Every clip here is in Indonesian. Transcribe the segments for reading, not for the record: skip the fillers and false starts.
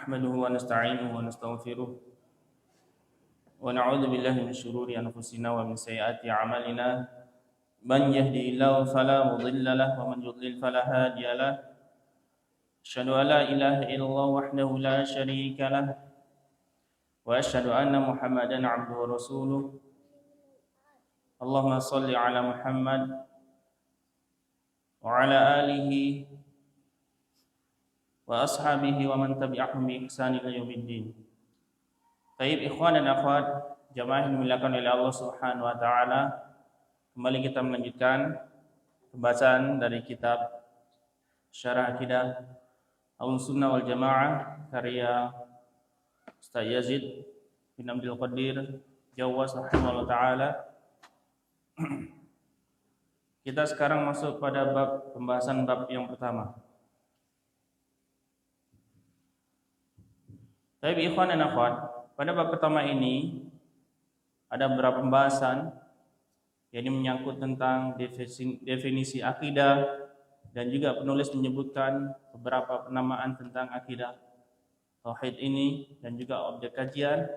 نحمده ونستعينه ونستغفره ونعوذ بالله من شرور أنفسنا ومن سيئات أعمالنا من يهدي الله فلا مضل له ومن يضلل فلا هادي له أشهد أن لا إله إلا الله وحده لا شريك له وأشهد أن محمدا عبده ورسوله اللهم صل على محمد وعلى آله wa ashabihi wa man tabi'ahum bi ihsan ila yaumiddin. Baik ikhwan dan akhwat, jamaah yang dimuliakan oleh Allah Subhanahu wa taala, kembali kita melanjutkan pembahasan dari kitab Syarah Aqidah Ahlussunnah wal Jamaah karya Ustaz Yazid bin Abdul Qadir Jawas rahimahullah taala. Kita sekarang masuk pada pembahasan bab yang pertama. Baik ikhwan dan akhwat, pada bab pertama ini ada beberapa pembahasan yang menyangkut tentang definisi akidah dan juga penulis menyebutkan beberapa penamaan tentang akidah tauhid ini dan juga objek kajian.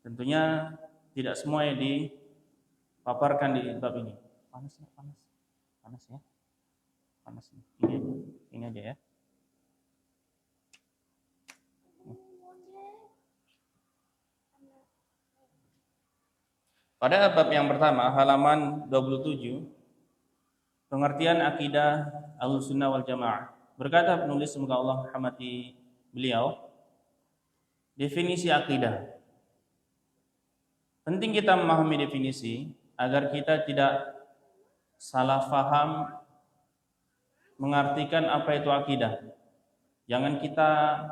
Tentunya tidak semua yang dipaparkan di bab ini. Panas ya. Panas. Ini aja ya. Pada bab yang pertama, halaman 27, pengertian akidah Ahlussunnah wal Jamaah. Berkata penulis, semoga Allah rahmati beliau, definisi akidah. Penting kita memahami definisi agar kita tidak salah faham mengartikan apa itu akidah. Jangan kita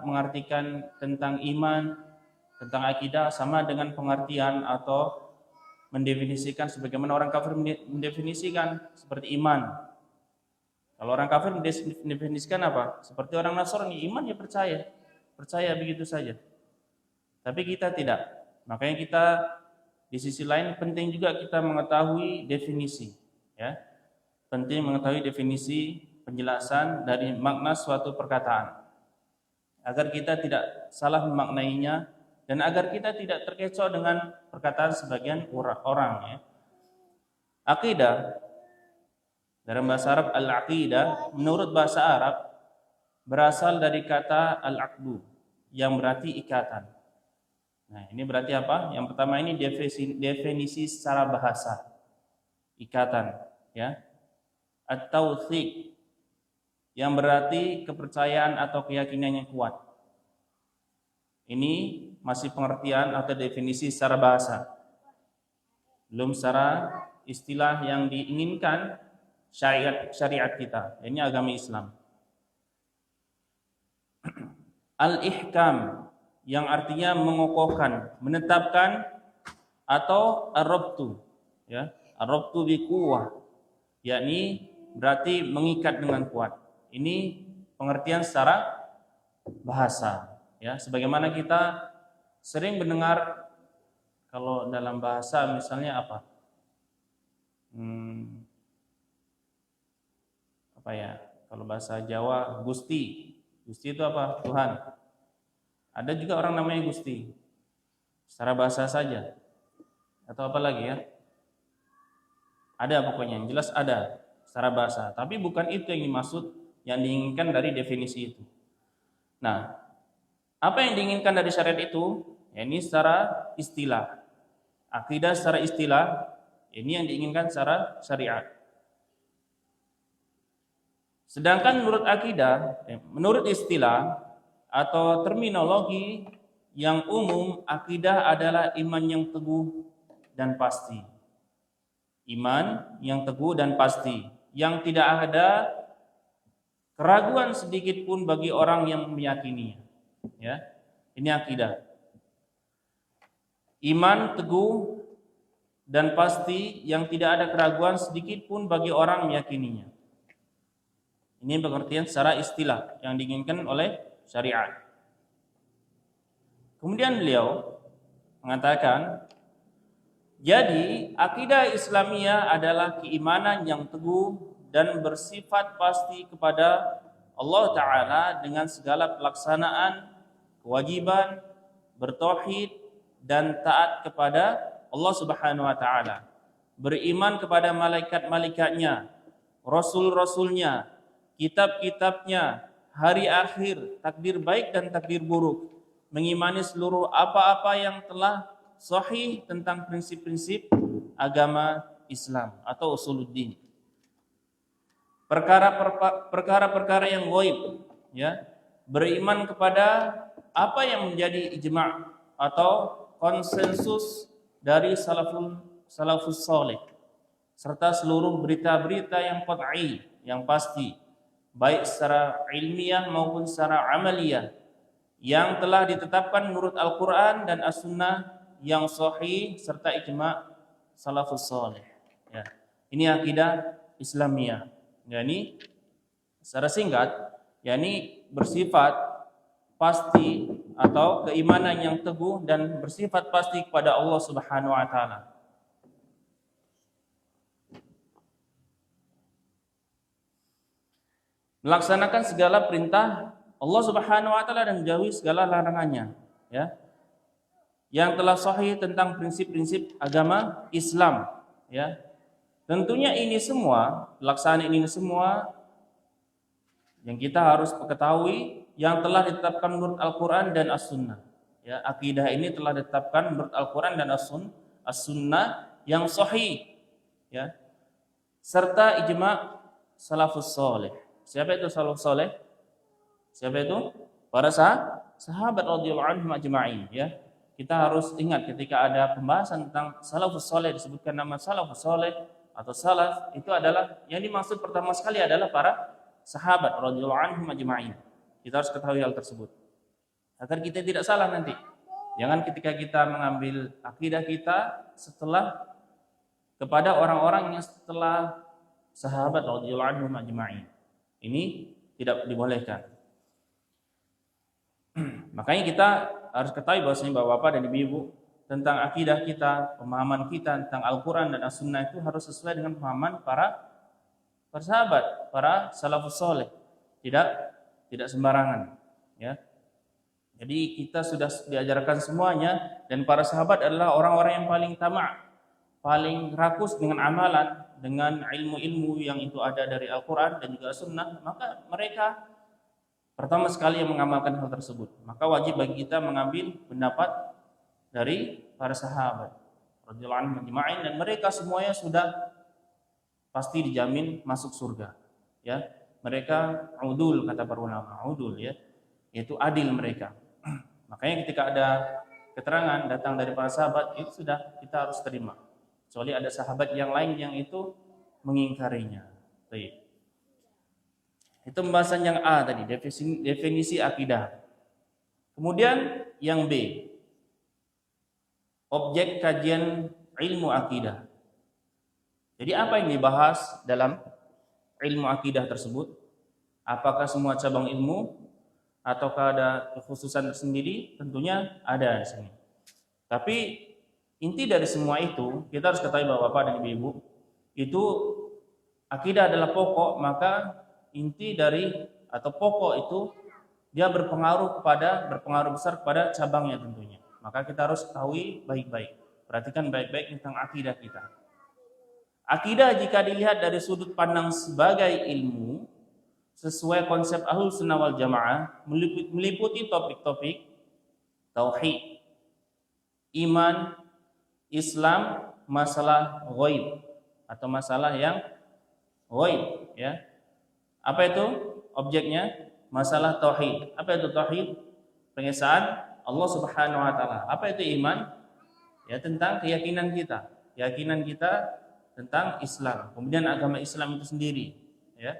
mengartikan tentang iman, tentang akidah sama dengan pengertian atau mendefinisikan sebagaimana orang kafir mendefinisikan seperti iman. Kalau orang kafir mendefinisikan apa? Seperti orang Nasrani, iman ya percaya begitu saja. Tapi kita tidak. Makanya kita di sisi lain penting juga kita mengetahui definisi, ya. Penting mengetahui definisi penjelasan dari makna suatu perkataan agar kita tidak salah memaknainya dan agar kita tidak terkecoh dengan perkataan sebagian orang ya. Aqidah dalam bahasa Arab, al-aqidah menurut bahasa Arab berasal dari kata al-aqdu yang berarti ikatan. Nah, ini berarti apa? Yang pertama ini definisi secara bahasa. Ikatan, ya. At-tawthiq yang berarti kepercayaan atau keyakinan yang kuat. Ini masih pengertian atau definisi secara bahasa, belum secara istilah yang diinginkan syariat kita. Ini agama Islam. Al-ihkam yang artinya mengokohkan, menetapkan, atau ar-rabtu, ya, ar-rabtu bi quwwah, yakni berarti mengikat dengan kuat. Ini pengertian secara bahasa. Ya, sebagaimana kita sering mendengar kalau dalam bahasa misalnya apa? Apa ya? Kalau bahasa Jawa Gusti. Gusti itu apa? Tuhan. Ada juga orang namanya Gusti. Secara bahasa saja. Atau apa lagi ya? Ada pokoknya, yang jelas ada secara bahasa. Tapi bukan itu yang dimaksud, yang diinginkan dari definisi itu. Nah, apa yang diinginkan dari syariat itu? Ini secara istilah. Akidah secara istilah, ini yang diinginkan secara syariat. Sedangkan menurut akidah, menurut istilah atau terminologi yang umum, akidah adalah iman yang teguh dan pasti. Iman yang teguh dan pasti, yang tidak ada keraguan sedikit pun bagi orang yang meyakininya. Ya, ini akidah. Iman teguh dan pasti yang tidak ada keraguan sedikit pun bagi orang meyakininya. Ini pengertian secara istilah yang diinginkan oleh syariat. Kemudian beliau mengatakan, jadi akidah Islamiyah adalah keimanan yang teguh dan bersifat pasti kepada Allah Ta'ala dengan segala pelaksanaan kewajiban, bertauhid dan taat kepada Allah Subhanahu wa taala. Beriman kepada malaikat-malaikatnya, rasul-rasulnya, kitab-kitabnya, hari akhir, takdir baik dan takdir buruk. Mengimani seluruh apa-apa yang telah sahih tentang prinsip-prinsip agama Islam atau usuluddin. Perkara-perkara yang ghaib, ya. Beriman kepada apa yang menjadi ijma' atau konsensus dari salafus saleh, serta seluruh berita-berita yang qat'i, yang pasti, baik secara ilmiah maupun secara amaliyah, yang telah ditetapkan menurut Al-Quran dan As-Sunnah yang sahih serta ijma' salafus saleh. Ya. Ini akidah Islamiyah. Yani secara singkat, yani bersifat pasti atau keimanan yang teguh dan bersifat pasti kepada Allah Subhanahu wa taala. Melaksanakan segala perintah Allah Subhanahu wa taala dan menjauhi segala larangannya, ya. Yang telah sahih tentang prinsip-prinsip agama Islam, ya. Tentunya ini semua, pelaksanaan ini semua yang kita harus ketahui yang telah ditetapkan menurut Al-Quran dan As-Sunnah. Ya, akidah ini telah ditetapkan menurut Al-Quran dan As-Sunnah yang sahih, ya, serta ijma' salafus saleh. Siapa itu salafus saleh? Siapa itu? Para sahabat radhiyallahu anhum ajma'in, ya. Kita harus ingat ketika ada pembahasan tentang salafus saleh, disebutkan nama salafus saleh atau salaf, itu adalah yang dimaksud pertama sekali adalah para sahabat radhiyallahu anhum ajma'in. Kita harus ketahui hal tersebut agar kita tidak salah nanti. Jangan ketika kita mengambil akidah kita setelah kepada orang-orang yang setelah sahabat radhiyallahu anhum ajma'in. Ini tidak dibolehkan. Makanya kita harus ketahui bahwasanya Bapak dan Ibu tentang akidah kita, pemahaman kita tentang Al-Quran dan As-Sunnah itu harus sesuai dengan pemahaman para sahabat, para salafus saleh. Tidak sembarangan, ya. Jadi kita sudah diajarkan semuanya, dan para sahabat adalah orang-orang yang paling tamak, paling rakus dengan amalan, dengan ilmu-ilmu yang itu ada dari Al-Quran dan juga As-Sunnah. Maka mereka pertama sekali yang mengamalkan hal tersebut. Maka wajib bagi kita mengambil pendapat dari para sahabat radhiyallahu anhum ajma'in, dan mereka semuanya sudah pasti dijamin masuk surga, ya. Mereka udul, kata para ulama, udul, ya, yaitu adil mereka. Makanya ketika ada keterangan datang dari para sahabat, itu sudah kita harus terima, kecuali ada sahabat yang lain yang itu mengingkarinya. Baik. Itu pembahasan yang A tadi, definisi akidah. Kemudian yang B, objek kajian ilmu akidah. Jadi apa yang dibahas dalam ilmu akidah tersebut? Apakah semua cabang ilmu ataukah ada kekhususan tersendiri? Tentunya ada di sini. Tapi inti dari semua itu, kita harus ketahui bahwa Bapak dan Ibu, itu akidah adalah pokok, maka inti dari atau pokok itu dia berpengaruh besar kepada cabangnya tentunya. Maka kita harus ketahui baik-baik, perhatikan baik-baik tentang akidah kita. Akidah jika dilihat dari sudut pandang sebagai ilmu, sesuai konsep Ahlus Sunnah wal Jamaah, meliputi topik-topik tauhid, iman, Islam, masalah ghaib atau masalah yang ghaib, ya. Apa itu objeknya? Masalah tauhid. Apa itu tauhid? Pengesaan Allah Subhanahu wa taala. Apa itu iman? Ya, tentang keyakinan kita tentang Islam. Kemudian agama Islam itu sendiri, ya.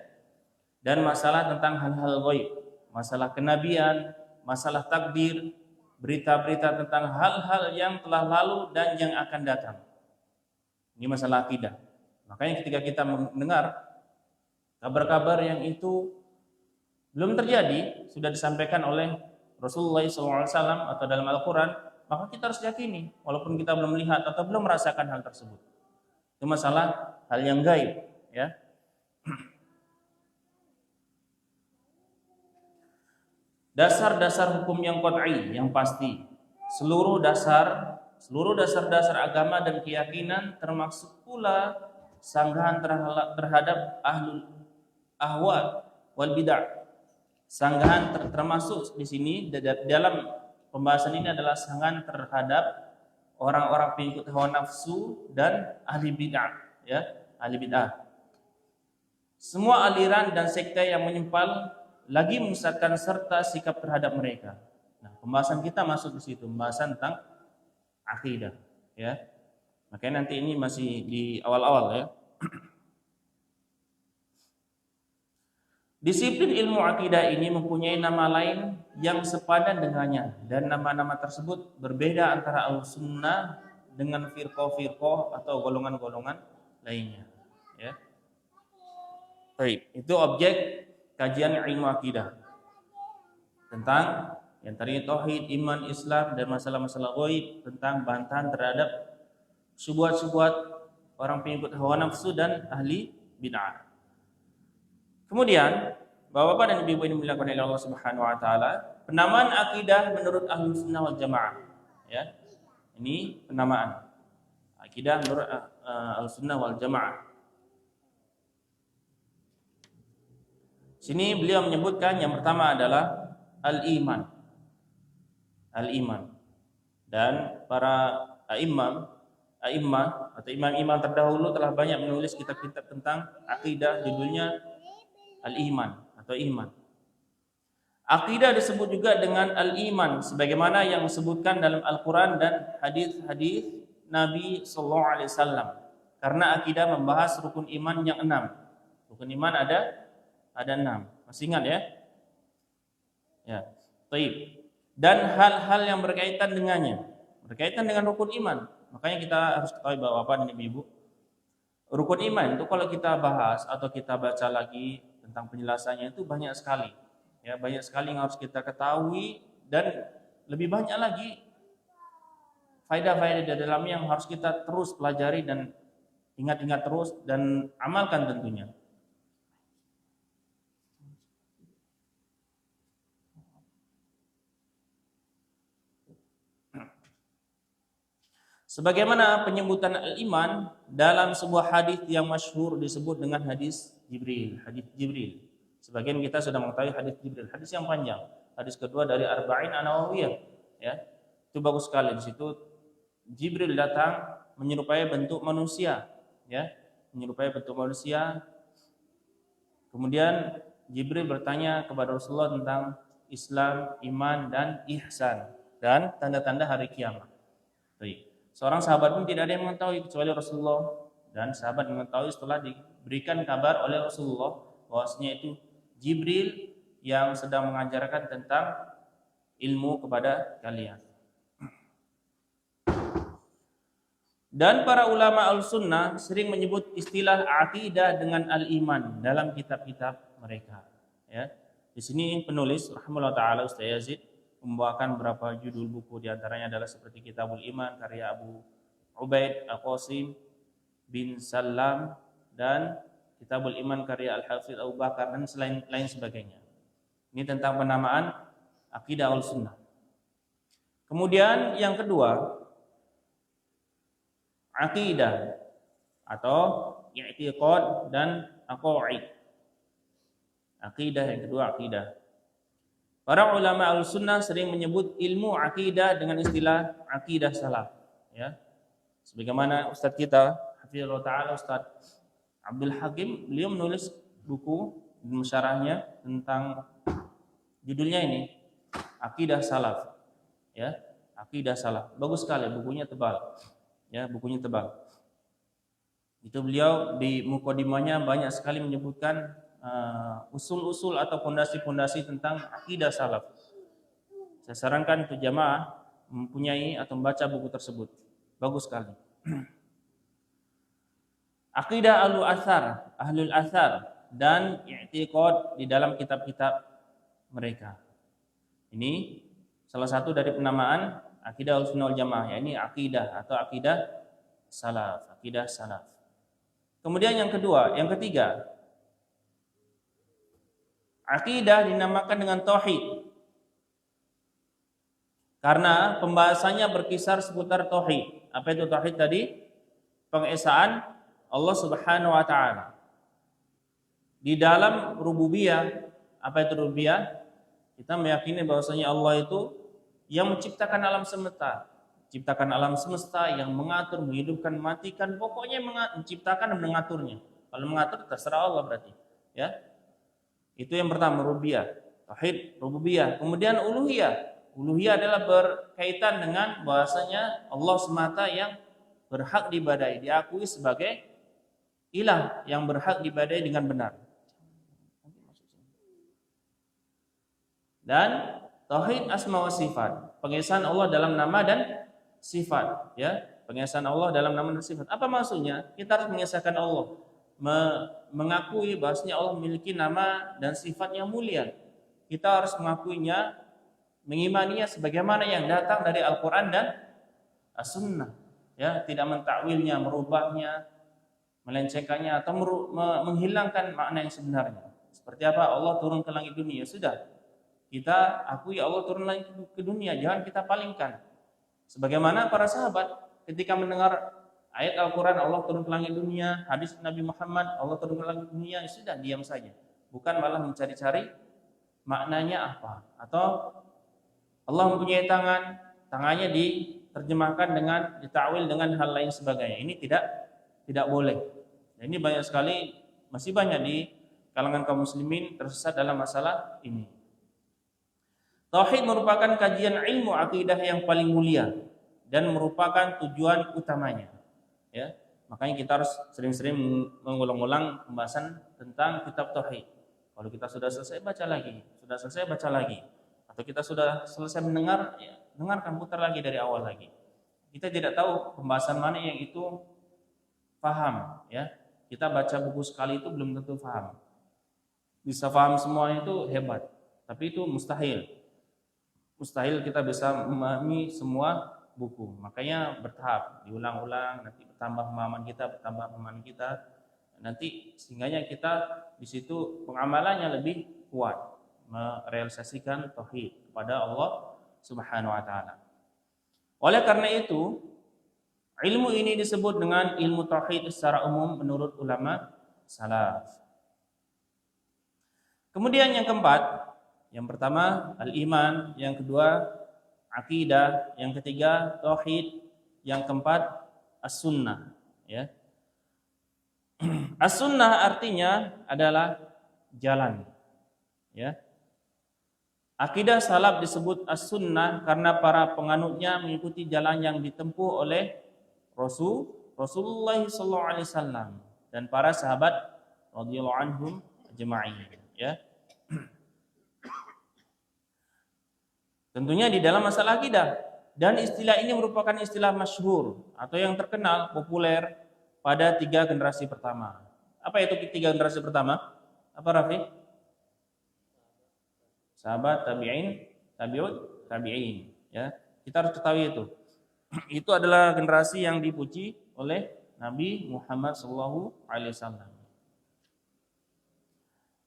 Dan masalah tentang hal-hal ghaib, masalah kenabian, masalah takdir, berita-berita tentang hal-hal yang telah lalu dan yang akan datang. Ini masalah akidah. Makanya ketika kita mendengar kabar-kabar yang itu belum terjadi, sudah disampaikan oleh Rasulullah SAW atau dalam Al-Quran, maka kita harus yakini, walaupun kita belum melihat atau belum merasakan hal tersebut. Itu masalah hal yang gaib, ya. dasar-dasar hukum yang qat'i, yang pasti. Seluruh dasar-dasar agama dan keyakinan, termasuk pula sanggahan terhadap ahlul ahwa wal bid'ah. Sanggahan termasuk di sini dalam pembahasan ini adalah sanggahan terhadap orang-orang pengikut hawa nafsu dan ahli bid'ah, ya, ahli bid'ah. Semua aliran dan sekte yang menyimpang lagi menyesatkan serta sikap terhadap mereka. Nah, pembahasan kita masuk di situ, pembahasan tentang akidah, ya. Makanya nanti ini masih di awal-awal, ya. Disiplin ilmu akidah ini mempunyai nama lain yang sepadan dengannya, dan nama-nama tersebut berbeda antara al-sunnah dengan firqah-firqah atau golongan-golongan lainnya, ya. Baik, itu objek kajian ilmu akidah tentang yang tadi tauhid, iman, Islam, dan masalah-masalah ghaib, tentang bantahan terhadap syubhat-syubhat orang pengikut hawa nafsu dan ahli bid'ah. Kemudian, Bapak-bapak dan ibu-ibu ini dimuliakan oleh Allah Subhanahu wa taala, penamaan akidah menurut Ahlus Sunnah wal Jamaah, ya. Ini penamaan akidah menurut Ahlus Sunnah wal Jamaah. Sini beliau menyebutkan yang pertama adalah al-iman. Al-iman. Dan para a'immah atau imam-imam terdahulu telah banyak menulis kitab-kitab tentang akidah, judulnya al-iman atau iman. Akidah disebut juga dengan al-iman sebagaimana yang disebutkan dalam Al-Qur'an dan hadis-hadis Nabi sallallahu alaihi wasallam. Karena akidah membahas rukun iman yang 6. Rukun iman ada 6. Masih ingat, ya? Ya. Baik. Dan hal-hal yang berkaitan dengannya, berkaitan dengan rukun iman. Makanya kita harus ketahui bahwa Bapak dan Ibu, rukun iman itu kalau kita bahas atau kita baca lagi tentang penjelasannya itu banyak sekali. Ya, banyak sekali yang harus kita ketahui, dan lebih banyak lagi faedah-faedah di dalamnya yang harus kita terus pelajari dan ingat-ingat terus dan amalkan tentunya. Sebagaimana penyebutan al-iman dalam sebuah hadis yang masyhur disebut dengan hadis Jibril, hadis Jibril. Sebagian kita sudah mengetahui hadis Jibril, hadis yang panjang. Hadis kedua dari Arba'in An-Nawawiyah, ya. Itu bagus sekali. Di situ Jibril datang menyerupai bentuk manusia, ya, menyerupai bentuk manusia. Kemudian Jibril bertanya kepada Rasulullah tentang Islam, iman, dan ihsan, dan tanda-tanda hari kiamat. Baik. Seorang sahabat pun tidak ada yang mengetahui kecuali Rasulullah, dan sahabat mengetahui setelah diberikan kabar oleh Rasulullah bahwasanya itu Jibril yang sedang mengajarkan tentang ilmu kepada kalian. Dan para ulama al-sunnah sering menyebut istilah akidah dengan al-iman dalam kitab-kitab mereka, ya. Di sini penulis rahimahullah taala Ustaz Yazid membawakan beberapa judul buku, di antaranya adalah seperti Kitabul Iman karya Abu Ubaid Al-Qasim bin Salam, dan Kitabul Iman karya Al-Hafidz Abu Bakar, dan lain sebagainya. Ini tentang penamaan akidah al-sunnah. Kemudian yang kedua, akidah atau i'tiqad dan aqaid. Akidah yang kedua, akidah. Para ulama al-sunnah sering menyebut ilmu akidah dengan istilah akidah salaf, ya. Sebagaimana ustaz kita, hafizallahu taala, Ustaz Abdul Hakim, beliau menulis buku musyarahnya tentang judulnya ini, Akidah Salaf, ya. Akidah Salaf. Bagus sekali, bukunya tebal. Ya, bukunya tebal. Itu beliau di mukadimahnya banyak sekali menyebutkan usul-usul atau fondasi-fondasi tentang akidah salaf. Saya sarankan untuk jamaah mempunyai atau membaca buku tersebut. Bagus sekali. Akidah ahlul athar dan i'tiqad di dalam kitab-kitab mereka. Ini salah satu dari penamaan akidah al-sunnah wal jamaah, yakni akidah atau akidah salaf, akidah salaf. Kemudian yang ketiga, akidah dinamakan dengan tauhid, Karena pembahasannya berkisar seputar tauhid. Apa itu tauhid tadi? Pengesaan Allah Subhanahu wa taala. Di dalam rububiyah, apa itu rububiyah? Kita meyakini bahwasanya Allah itu yang menciptakan alam semesta. Menciptakan alam semesta, yang mengatur, menghidupkan, mematikan, pokoknya menciptakan dan mengaturnya. Kalau mengatur terserah Allah berarti, ya. Itu yang pertama, rububiyah, tauhid rububiyah. Kemudian uluhiyah. Uluhiyah adalah berkaitan dengan bahwasanya Allah semata yang berhak diibadahi, diakui sebagai ilah yang berhak diibadahi dengan benar. Dan tauhid asma wa sifat, pengesaan Allah dalam nama dan sifat, ya. Pengesaan Allah dalam nama dan sifat. Apa maksudnya? Kita harus mengesahkan Allah, mengakui bahwasanya Allah memiliki nama dan sifat yang mulia. Kita harus mengakuinya, mengimaninya sebagaimana yang datang dari Al-Qur'an dan As-Sunnah, ya, tidak mentakwilnya, merubahnya, melencengkannya atau menghilangkan makna yang sebenarnya. Seperti apa Allah turun ke langit dunia, sudah. Kita akui Allah turun langit ke dunia, jangan kita palingkan. Sebagaimana para sahabat ketika mendengar ayat Al-Qur'an Allah turun ke langit dunia, hadis Nabi Muhammad Allah turun ke langit dunia, ya sudah, diam saja. Bukan malah mencari-cari maknanya apa, atau Allah mempunyai tangan, tangannya diterjemahkan dengan ditakwil dengan hal lain sebagainya. Ini tidak boleh. Dan ini banyak sekali, masih banyak di kalangan kaum muslimin tersesat dalam masalah ini. Tauhid merupakan kajian ilmu akidah yang paling mulia dan merupakan tujuan utamanya. Ya, makanya kita harus sering-sering mengulang-ulang pembahasan tentang kitab tauhid. Kalau kita sudah selesai baca lagi, sudah selesai baca lagi. Atau kita sudah selesai mendengar, ya, dengarkan, putar lagi dari awal lagi. Kita tidak tahu pembahasan mana yang itu paham, ya. Kita baca buku sekali itu belum tentu paham. Bisa paham semuanya itu hebat, tapi itu mustahil. Mustahil kita bisa memahami semua buku. Makanya bertahap, diulang-ulang, nanti bertambah pemahaman kita, nanti sehingganya kita di situ pengamalannya lebih kuat, merealisasikan tauhid kepada Allah Subhanahu wa taala. Oleh karena itu, ilmu ini disebut dengan ilmu tauhid secara umum menurut ulama salaf. Kemudian yang keempat, yang pertama al-iman, yang kedua akidah, yang ketiga tauhid, yang keempat as-sunnah, ya. As-sunnah artinya adalah jalan, ya. Akidah salaf disebut as-sunnah karena para penganutnya mengikuti jalan yang ditempuh oleh Rasulullah sallallahu alaihi wasallam dan para sahabat radhiyallahu anhum ajma'in, ya. Tentunya di dalam masalah akidah, dan istilah ini merupakan istilah masyhur atau yang terkenal populer pada 3 generasi pertama. Apa itu 3 generasi pertama? Apa, Rafi? Sahabat, tabi'in, tabi'ut, tabi'in, ya. Kita harus ketahui itu. Itu adalah generasi yang dipuji oleh Nabi Muhammad sallallahu alaihi wasallam.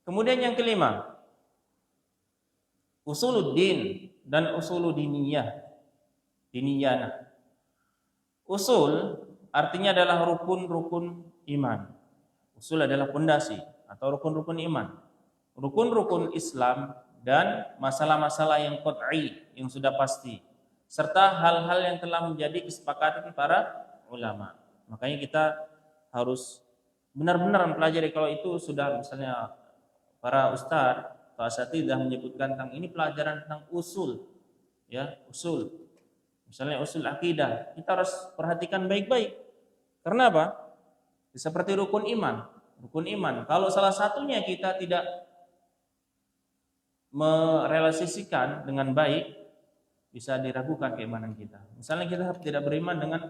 Kemudian yang kelima, usuluddin dan usuludiniyah. Diniyana. Usul artinya adalah rukun-rukun iman. Usul adalah pondasi atau rukun-rukun iman. Rukun-rukun Islam dan masalah-masalah yang qat'i, yang sudah pasti, serta hal-hal yang telah menjadi kesepakatan para ulama. Makanya kita harus benar-benar mempelajari. Kalau itu sudah misalnya para ustadz atau asatidzah menyebutkan tentang ini pelajaran tentang usul, ya, usul. Misalnya usul akidah, kita harus perhatikan baik-baik. Karena apa? Seperti rukun iman. Rukun iman, kalau salah satunya kita tidak merealisasikan dengan baik, bisa diragukan keimanan kita. Misalnya kita tidak beriman dengan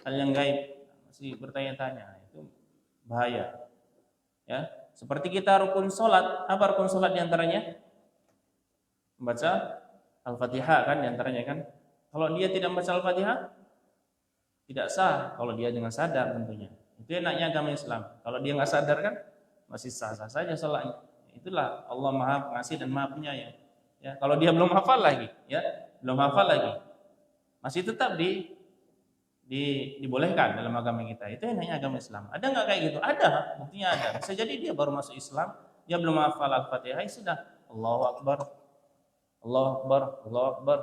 hal yang gaib, masih bertanya-tanya, itu bahaya. Ya, seperti kita rukun sholat, apa rukun sholat diantaranya? Membaca Al-Fatihah kan diantaranya kan. Kalau dia tidak membaca Al-Fatihah, tidak sah kalau dia dengan sadar tentunya. Itu enaknya agama Islam. Kalau dia nggak sadar kan masih sah-sah saja sholatnya. Itulah Allah Maha Pengasih dan Maha Penyayang. Ya, kalau dia belum hafal lagi, ya, belum hafal lagi, masih tetap dibolehkan dalam agama kita. Itu yang namanya agama Islam. Ada nggak kayak gitu? Ada, buktinya ada. Bisa jadi dia baru masuk Islam, dia belum hafal Al-Fatihah, sudah Allahu Akbar, Allahu Akbar, Allahu Akbar,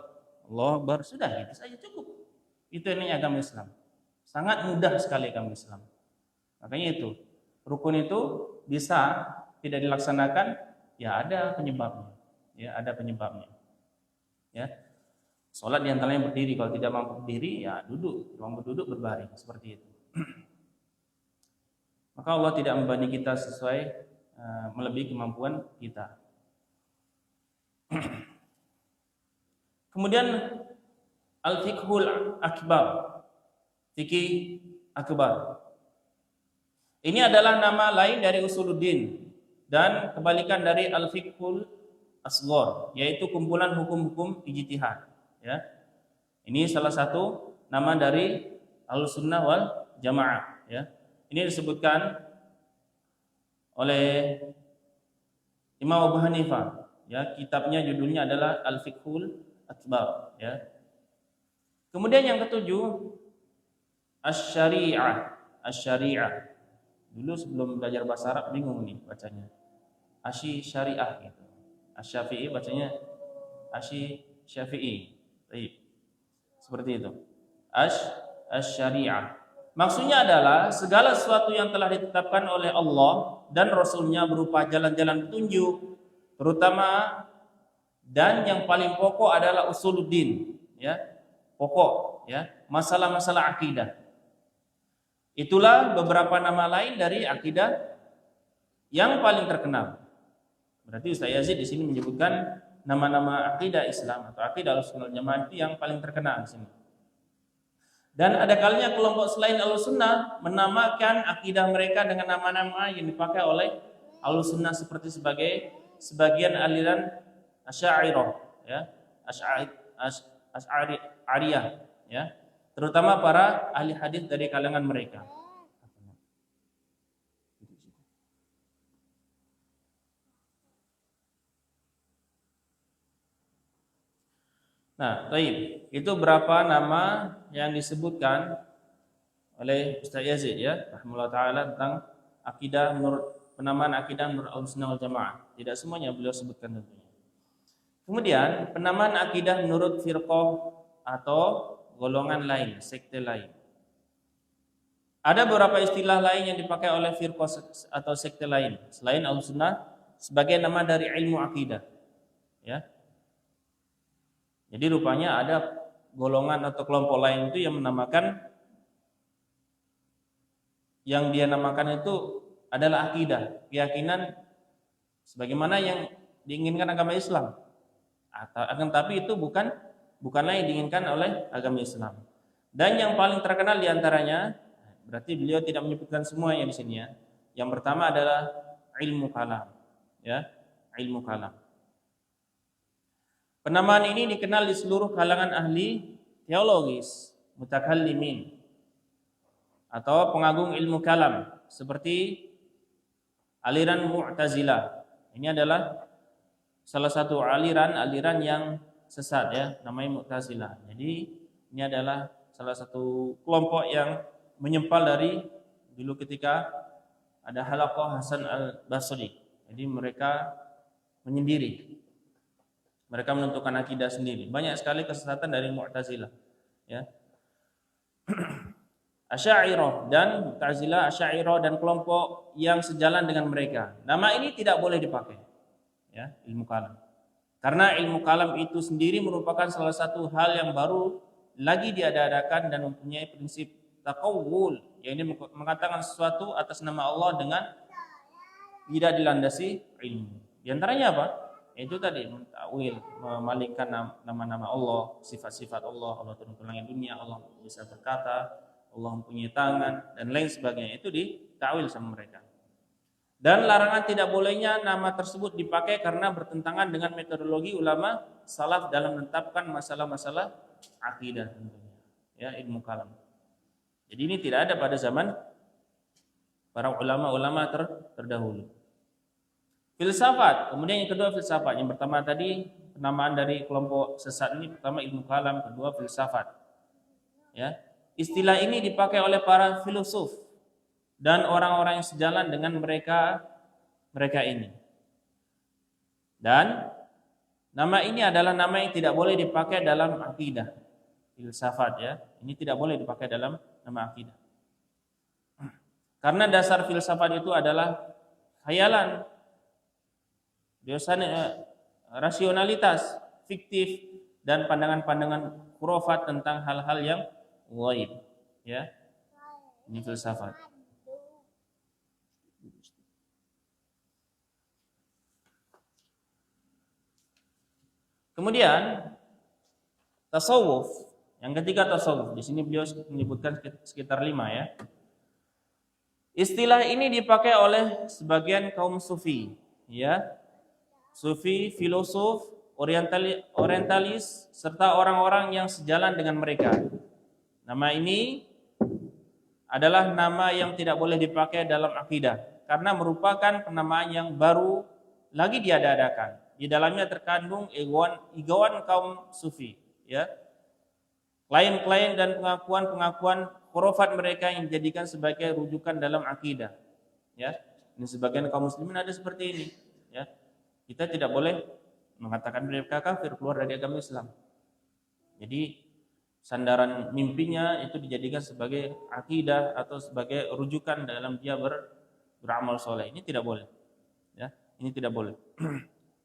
Allahu Akbar, sudah gitu saja cukup. Itu yang namanya agama Islam. Sangat mudah sekali agama Islam. Makanya itu, rukun itu bisa tidak dilaksanakan, ya ada penyebabnya. Ya, ada penyebabnya. Ya. Salat diantaranya berdiri, kalau tidak mampu berdiri ya duduk, mampu duduk berbaring, seperti itu. Maka Allah tidak membebani kita sesuai melebihi kemampuan kita. Kemudian al-fiqhul akbar, fikih akbar. Ini adalah nama lain dari usuluddin dan kebalikan dari al-fiqhul asghar, yaitu kumpulan hukum-hukum ijtihad. Ya, ini salah satu nama dari Ahlussunnah wal Jamaah. Ya, ini disebutkan oleh Imam Abu Hanifah. Ya, kitabnya judulnya adalah Al-Fiqhul Akbar. Ya. Kemudian yang ketujuh, Asy-Syari'ah. Asy-Syari'ah. Dulu sebelum belajar bahasa Arab bingung nih bacanya. Asy-Syari'ah gitu. Asy-Syafi'i bacanya Asy-Syafi'i. Seperti itu. Asy-Syari'ah. Maksudnya adalah segala sesuatu yang telah ditetapkan oleh Allah dan Rasulnya berupa jalan-jalan petunjuk, terutama dan yang paling pokok adalah usuluddin, ya, pokok, ya, masalah-masalah akidah. Itulah beberapa nama lain dari akidah yang paling terkenal. Berarti Ustaz Yazid di sini menyebutkan nama-nama akidah Islam atau akidah Ahlussunnah wal Jamaah itu yang paling terkenal di sini. Dan ada kalinya kelompok selain Ahlussunnah menamakan akidah mereka dengan nama-nama yang dipakai oleh Ahlussunnah seperti sebagian aliran Asy'ariyah, ya, Asy'ariyah, ya, terutama para ahli hadis dari kalangan mereka. Nah, baik. Itu berapa nama yang disebutkan oleh Ustaz Yazid, ya, rahimahullah taala, tentang akidah penamaan akidah menurut Ahlussunnah wal Jamaah. Tidak semuanya beliau sebutkan tentunya. Kemudian penamaan akidah menurut firqah atau golongan lain, sekte lain. Ada beberapa istilah lain yang dipakai oleh firqah atau sekte lain selain Ahlussunnah sebagai nama dari ilmu akidah, ya. Jadi rupanya ada golongan atau kelompok lain itu yang dia namakan itu adalah akidah, keyakinan sebagaimana yang diinginkan agama Islam. Akan tapi itu bukanlah yang diinginkan oleh agama Islam. Dan yang paling terkenal diantaranya, berarti beliau tidak menyebutkan semuanya di sini, ya. Yang pertama adalah ilmu kalam, ya, ilmu kalam. Penamaan ini dikenal di seluruh kalangan ahli teologis, mutakallimin, atau pengagung ilmu kalam, seperti aliran Mu'tazilah. Ini adalah salah satu aliran yang sesat, ya, namanya Mu'tazilah. Jadi ini adalah salah satu kelompok yang menyempal dari dulu ketika ada halaqah Hasan al-Basri. Jadi mereka menyendiri. Mereka menentukan akidah sendiri. Banyak sekali kesesatan dari Mu'tazilah, ya. Asy'ariyah dan Mu'tazilah, Asy'ariyah dan kelompok yang sejalan dengan mereka. Nama ini tidak boleh dipakai, ya, ilmu kalam. Karena ilmu kalam itu sendiri merupakan salah satu hal yang baru lagi diadakan dan mempunyai prinsip taqawul, yaitu mengatakan sesuatu atas nama Allah dengan tidak dilandasi ilmu. Di antaranya apa? Itu tadi mentakwil, memalingkan nama-nama Allah, sifat-sifat Allah. Allah turun ke langit dunia, Allah bisa berkata, Allah mempunyai tangan dan lain sebagainya. Itu ditakwil sama mereka. Dan larangan tidak bolehnya nama tersebut dipakai karena bertentangan dengan metodologi ulama salaf dalam menetapkan masalah-masalah akidah tentunya, ya, ilmu kalam. Jadi ini tidak ada pada zaman para ulama-ulama terdahulu. Filsafat, kemudian yang kedua filsafat. Yang pertama tadi penamaan dari kelompok sesat ini, pertama ilmu kalam, kedua filsafat. Ya. Istilah ini dipakai oleh para filosof dan orang-orang yang sejalan dengan mereka ini. Dan nama ini adalah nama yang tidak boleh dipakai dalam akidah, filsafat ya. Ini tidak boleh dipakai dalam nama akidah. Karena dasar filsafat itu adalah khayalan, rasionalitas, fiktif, dan pandangan-pandangan khurafat tentang hal-hal yang ghaib. Ya, ini filsafat. Kemudian tasawuf, yang ketiga tasawuf. Di sini beliau menyebutkan sekitar 5 ya. Istilah ini dipakai oleh sebagian kaum sufi, ya. Sufi, filosof, orientalis serta orang-orang yang sejalan dengan mereka. Nama ini adalah nama yang tidak boleh dipakai dalam akidah karena merupakan penamaan yang baru lagi diada-adakan. Di dalamnya terkandung igauan kaum sufi, ya. Klaim-klaim dan pengakuan-pengakuan khurafat mereka yang dijadikan sebagai rujukan dalam akidah. Ya, ini sebagian kaum muslimin ada seperti ini. Ya, kita tidak boleh mengatakan mereka kafir, keluar dari agama Islam. Jadi sandaran mimpinya itu dijadikan sebagai akidah atau sebagai rujukan dalam dia beramal soleh. Ini tidak boleh. Ya, ini tidak boleh.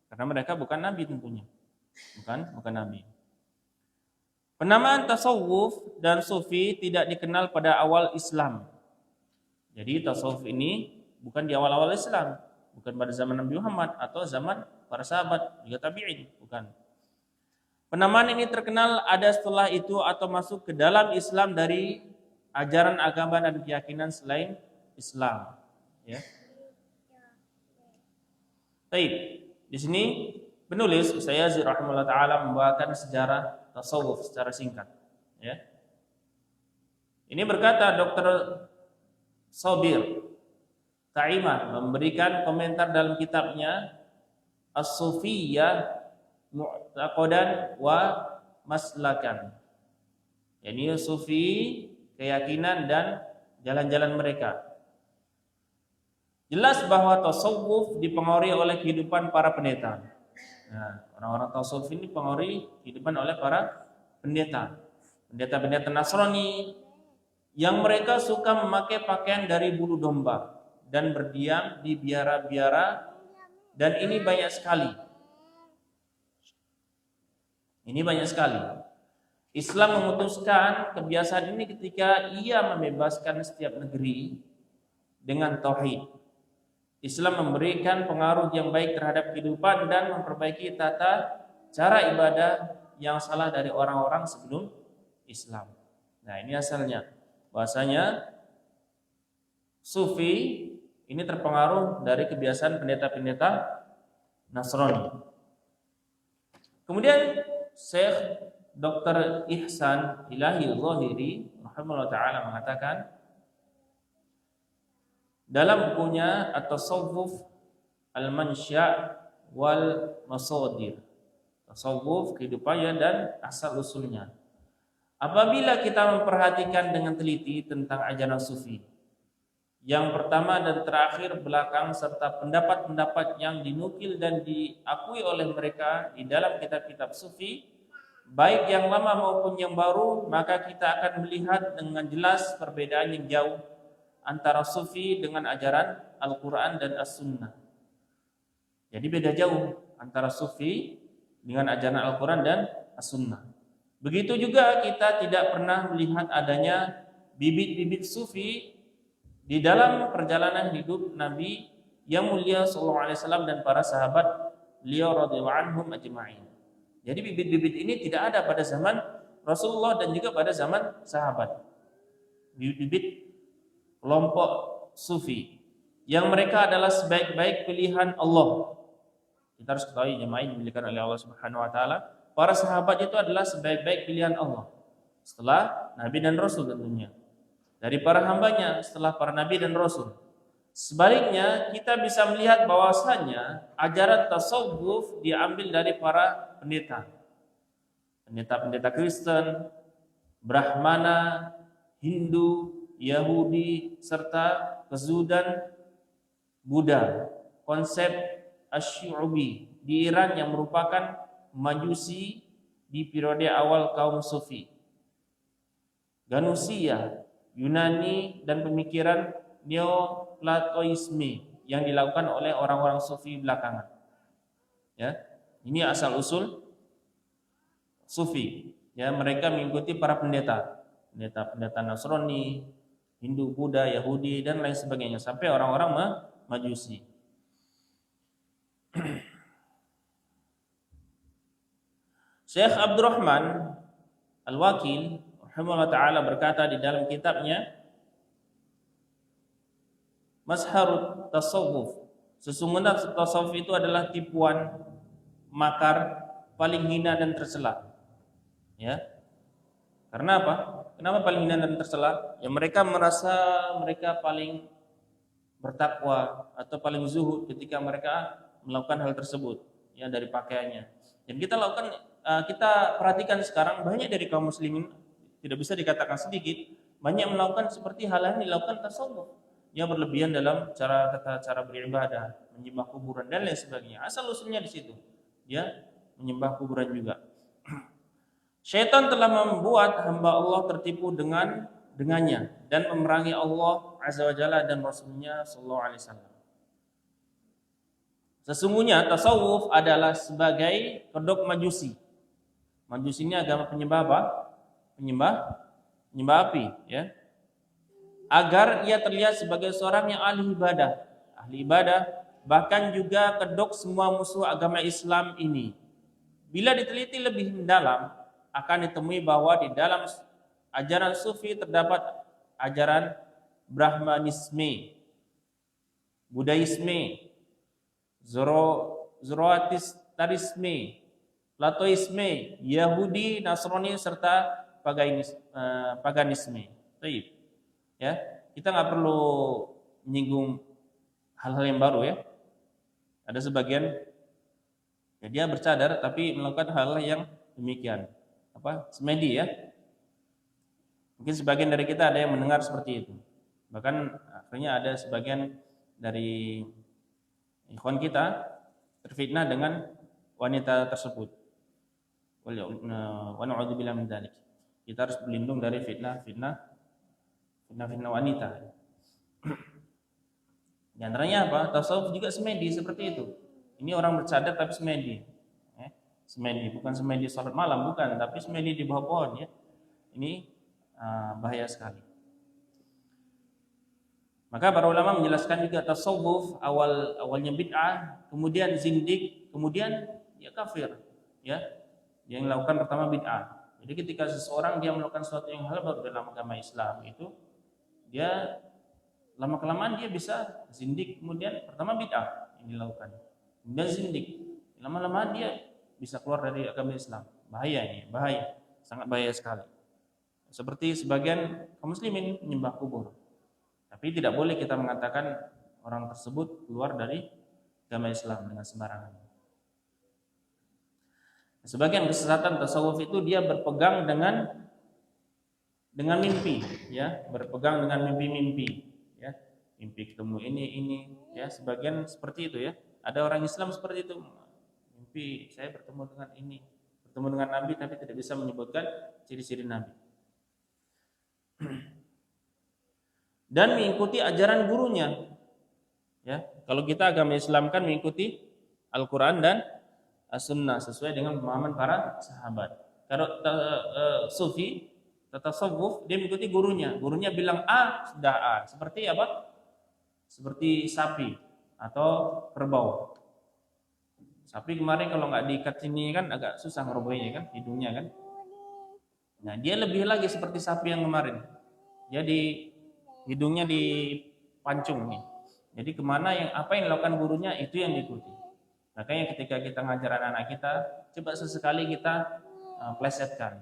Karena mereka bukan nabi tentunya. Bukan nabi. Penamaan tasawuf dan sufi tidak dikenal pada awal Islam. Jadi tasawuf ini bukan di awal-awal Islam, bukan pada zaman Nabi Muhammad atau zaman para sahabat juga tabi'in, bukan. Penamaan ini terkenal ada setelah itu atau masuk ke dalam Islam dari ajaran agama dan keyakinan selain Islam, ya. Baik, di sini penulis saya rahimahullah taala membawakan sejarah tasawuf secara singkat, ya. Ini berkata Dr. Sabir Ta'imah memberikan komentar dalam kitabnya As-Sufiyyah Mu'taqadan wa Maslakan. Yani sufi, keyakinan dan jalan-jalan mereka. Jelas bahwa tasawuf dipengaruhi oleh kehidupan para pendeta. Nah, orang-orang tasawuf ini pengaruhi kehidupan oleh para pendeta-pendeta Nasrani yang mereka suka memakai pakaian dari bulu domba dan berdiam di biara-biara, dan ini banyak sekali. Ini banyak sekali. Islam memutuskan kebiasaan ini ketika ia membebaskan setiap negeri dengan tauhid. Islam memberikan pengaruh yang baik terhadap kehidupan dan memperbaiki tata cara ibadah yang salah dari orang-orang sebelum Islam. Nah, ini asalnya. Bahasanya sufi ini terpengaruh dari kebiasaan pendeta-pendeta Nasrani. Kemudian Syekh Dr. Ihsan Ilahi Zahiri rahimahullah taala mengatakan dalam bukunya At-Tasawwuf Al-Mansya' wal Masadir, tasawuf kehidupannya dan asal usulnya. Apabila kita memperhatikan dengan teliti tentang ajaran sufi, yang pertama dan terakhir belakang serta pendapat-pendapat yang dinukil dan diakui oleh mereka di dalam kitab-kitab sufi, baik yang lama maupun yang baru, maka kita akan melihat dengan jelas perbedaan yang jauh antara sufi dengan ajaran Al-Quran dan As-Sunnah. Jadi beda jauh antara sufi dengan ajaran Al-Quran dan As-Sunnah. Begitu juga kita tidak pernah melihat adanya bibit-bibit sufi di dalam perjalanan hidup Nabi yang mulia sallallahu alaihi wasallam dan para sahabat beliau radhiyallahu anhum ajma'in. Jadi bibit-bibit ini tidak ada pada zaman Rasulullah dan juga pada zaman sahabat. Bibit-bibit kelompok sufi yang mereka adalah sebaik-baik pilihan Allah. Kita harus ketahui jemaah yang dimiliki oleh Allah Subhanahu wa taala, para sahabat itu adalah sebaik-baik pilihan Allah setelah nabi dan rasul tentunya. Dari para hambanya setelah para nabi dan rasul. Sebaliknya, kita bisa melihat bahwasanya ajaran tasawuf diambil dari para pendeta. Pendeta-pendeta Kristen, Brahmana, Hindu, Yahudi, serta kezudan Buddha. Konsep Asy'ubi di Iran yang merupakan Majusi di periode awal kaum Sufi. Ganusia, Yunani, dan pemikiran Neoplatoisme yang dilakukan oleh orang-orang Sufi belakangan. Ya, ini asal usul Sufi. Ya, mereka mengikuti para pendeta Nasrani, Hindu, Buddha, Yahudi, dan lain sebagainya sampai orang-orang Majusi. Syekh Abdurrahman Al-Wakil rahimahullah ta'ala berkata di dalam kitabnya Mazharut Tasawuf, sesungguhnya tasawuf itu adalah tipuan makar paling hina dan tercela. Ya. Karena apa? Kenapa paling hina dan tercela? Ya, mereka merasa mereka paling bertakwa atau paling zuhud ketika mereka melakukan hal tersebut, ya, dari pakaiannya. Dan kita perhatikan sekarang banyak dari kaum muslimin, tidak bisa dikatakan sedikit, banyak melakukan seperti hal yang dilakukan tasawuf. Ya, berlebihan dalam cara beribadah, menyembah kuburan dan lain sebagainya. Asal usulnya di situ. Ya, menyembah kuburan juga. Syaitan telah membuat hamba Allah tertipu dengannya dan memerangi Allah Azza wa Jalla dan Rasulnya sallallahu alaihi wasallam. Sesungguhnya tasawuf adalah sebagai kedok Majusi. Majusi ini agama penyembah apa? Penyembah api, ya. Agar ia terlihat sebagai seorang yang ahli ibadah, bahkan juga kedok semua musuh agama Islam ini. Bila diteliti lebih mendalam, akan ditemui bahwa di dalam ajaran Sufi terdapat ajaran Brahmanisme, Buddhaisme, Zoroastrianisme, Platoisme, Yahudi, Nasrani, serta paganisme. Baik. Ya, kita nggak perlu menyinggung hal-hal yang baru, ya. Ada sebagian ya dia bercadar tapi melakukan hal yang demikian. Semedi, ya. Mungkin sebagian dari kita ada yang mendengar seperti itu. Bahkan akhirnya ada sebagian dari ikhwan kita terfitnah dengan wanita tersebut. Wa na'udzubillah min dzalik. Kita harus berlindung dari fitnah wanita. Di antaranya apa? Tasawuf juga semedi seperti itu. Ini orang bercadar tapi semedi. Semedi, bukan semedi salat malam, bukan, tapi semedi di bawah pohon, ya. Ini bahaya sekali. Maka para ulama menjelaskan juga tasawuf awalnya bid'ah, kemudian zindik, kemudian ya kafir, ya. Yang melakukan pertama bid'ah. Jadi ketika seseorang dia melakukan sesuatu yang halal baru dalam agama Islam itu, dia lama-kelamaan dia bisa zindik, kemudian pertama bid'ah yang dilakukan, kemudian zindik, lama-lama dia bisa keluar dari agama Islam. Bahaya ini, sangat bahaya sekali. Seperti sebagian kaum muslimin menyembah kubur. Tapi tidak boleh kita mengatakan orang tersebut keluar dari agama Islam dengan sembarangan. Sebagian kesesatan tasawuf itu dia berpegang dengan mimpi, ya, berpegang dengan mimpi-mimpi, ya. Mimpi ketemu ini, ya, sebagian seperti itu, ya. Ada orang Islam seperti itu. Mimpi saya bertemu dengan Nabi tapi tidak bisa menyebutkan ciri-ciri Nabi. Dan mengikuti ajaran gurunya. Ya, kalau kita agama Islam kan mengikuti Al-Qur'an dan As-Sunnah sesuai dengan pemahaman para sahabat. Kalau Sufi, tasawuf, dia mengikuti gurunya. Gurunya bilang A, sudah A. Seperti apa? Seperti sapi atau kerbau. Sapi kemarin kalau nggak diikat sini kan agak susah ngerobohnya kan, hidungnya kan. Nah, dia lebih lagi seperti sapi yang kemarin. Jadi hidungnya dipancung nih. Jadi apa yang dilakukan gurunya itu yang diikuti. Makanya ketika kita ngajar anak-anak kita, coba sesekali kita plesetkan.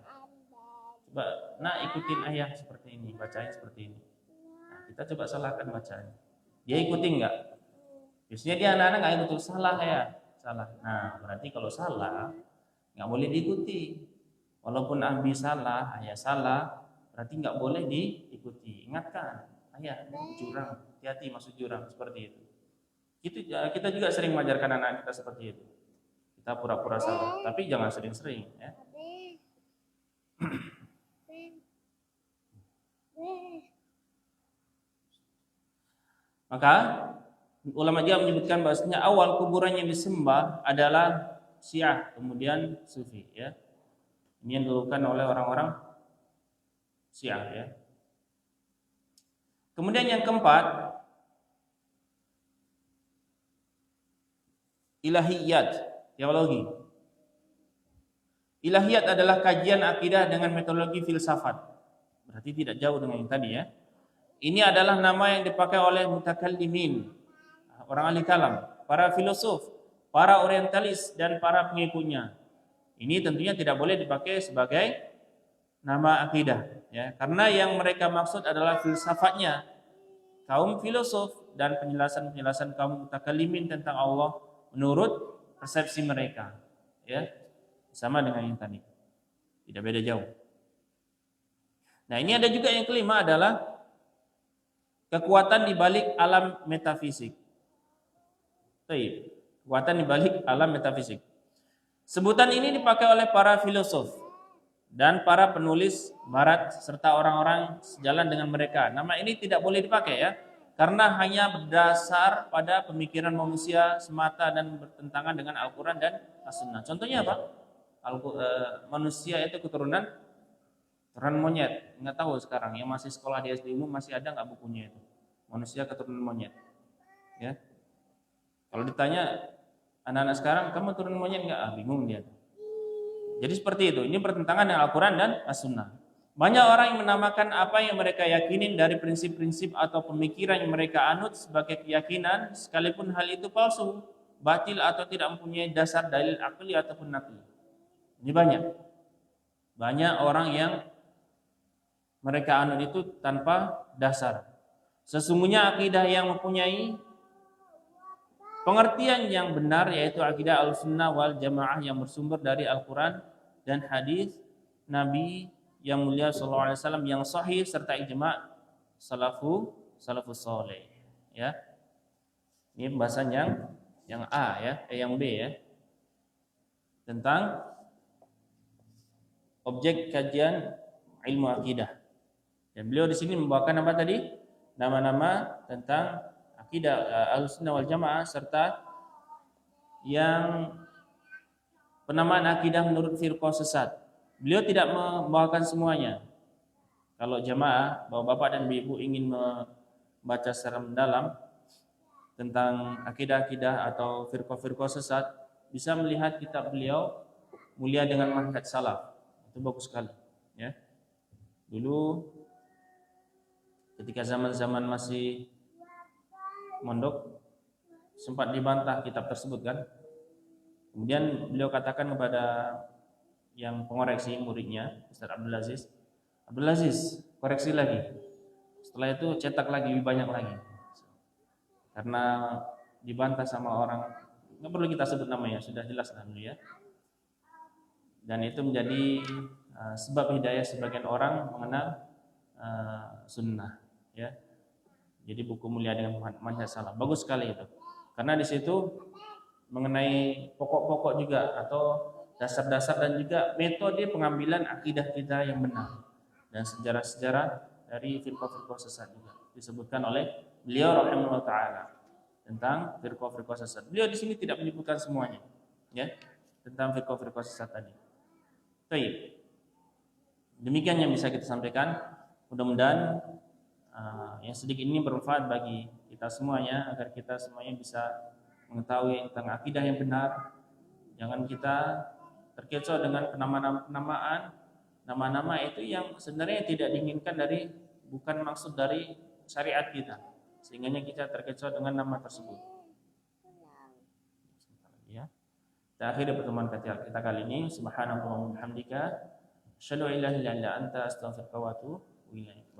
Coba, ikutin ayah seperti ini, bacain seperti ini. Nah, kita coba salahkan bacanya. Dia ikuti enggak? Biasanya dia anak-anak nggak ikuti, salah ya. Salah. Nah, berarti kalau salah nggak boleh diikuti. Walaupun abi salah, ayah salah, berarti nggak boleh diikuti. Ingatkan, ayah curang, hati-hati masuk jurang, seperti itu. Kita juga sering mengajarkan anak kita seperti itu. Kita pura-pura salah, tapi jangan sering-sering, ya. Maka ulama juga menyebutkan bahwasanya awal kuburan yang disembah adalah Syiah, kemudian Sufi, ya. Ini yang dilakukan oleh orang-orang Syiah, ya. Kemudian yang keempat, ilahiyat, teologi. Ilahiyat adalah kajian akidah dengan metodologi filsafat. Berarti tidak jauh dengan yang tadi, ya. Ini adalah nama yang dipakai oleh mutakallimin, orang ahli kalam, para filosof, para orientalis dan para pengikutnya. Ini tentunya tidak boleh dipakai sebagai nama akidah, ya. Karena yang mereka maksud adalah filsafatnya kaum filosof dan penjelasan-penjelasan kaum mutakallimin tentang Allah menurut persepsi mereka, ya. Sama dengan yang tadi. Tidak beda jauh. Nah, ini ada juga yang kelima adalah kekuatan di balik alam metafisik. Baik, kekuatan di balik alam metafisik. Sebutan ini dipakai oleh para filosof dan para penulis barat serta orang-orang sejalan dengan mereka. Nama ini tidak boleh dipakai, ya, karena hanya berdasar pada pemikiran manusia semata dan bertentangan dengan Al-Quran dan As-Sunnah. Contohnya apa? Manusia itu keturunan monyet. Nggak tahu sekarang yang masih sekolah di SD umum masih ada nggak bukunya itu, manusia keturunan monyet, ya. Kalau ditanya anak-anak sekarang, kamu keturunan monyet nggak? Bingung dia. Jadi seperti itu. Ini bertentangan dengan Al-Quran dan As-Sunnah. Banyak orang yang menamakan apa yang mereka yakinin dari prinsip-prinsip atau pemikiran yang mereka anut sebagai keyakinan, sekalipun hal itu palsu, batil atau tidak mempunyai dasar dalil akli ataupun nakli. Ini banyak orang yang mereka anut itu tanpa dasar. Sesungguhnya akidah yang mempunyai pengertian yang benar yaitu akidah Ahlussunnah wal Jamaah yang bersumber dari Al-Quran dan hadis Nabi yang mulia sallallahu alaihi wasallam yang sahih serta ijma' salafus saleh, ya. Ini pembahasan yang A, ya, yang B, ya. Tentang objek kajian ilmu akidah. Dan beliau di sini membawakan apa tadi? Nama-nama tentang akidah Ahlussunnah wal Jamaah serta yang penamaan akidah menurut firqah sesat. Beliau tidak membawakan semuanya. Kalau jamaah, bapak-bapak dan ibu ingin membaca secara mendalam tentang akidah-akidah atau firqah-firqah sesat, bisa melihat kitab beliau Mulia dengan Manhaj Salaf. Itu bagus sekali, ya. Dulu ketika zaman-zaman masih mondok sempat dibantah kitab tersebut, kan. Kemudian beliau katakan kepada yang pengoreksi muridnya, Ustaz Abdul Aziz, koreksi lagi. Setelah itu cetak lagi, lebih banyak lagi. Karena dibantah sama orang, nggak perlu kita sebut namanya, sudah jelas lah dulu, ya. Dan itu menjadi sebab hidayah sebagian orang mengenal sunnah, ya. Jadi buku Mulia dengan Manhaj Salaf bagus sekali itu, karena di situ mengenai pokok-pokok juga atau dasar-dasar dan juga metode pengambilan akidah kita yang benar dan sejarah-sejarah dari firqah-firqah sesat juga disebutkan oleh beliau rahimahullah taala tentang firqah-firqah sesat. Beliau di sini tidak menyebutkan semuanya, ya, tentang firqah-firqah sesat tadi. Baik. Demikian yang bisa kita sampaikan. Mudah-mudahan yang sedikit ini bermanfaat bagi kita semuanya agar kita semuanya bisa mengetahui tentang akidah yang benar. Jangan kita terkecoh dengan penamaan nama-nama itu yang sebenarnya tidak diinginkan dari, bukan maksud dari syariat kita, sehingga kita terkecoh dengan nama tersebut, ya. Kita akhiri pertemuan kita kali ini. Subhanallahumma wa bihamdika asyhadu an la ilaha illa anta astaghfiruka wa atubu ilaik.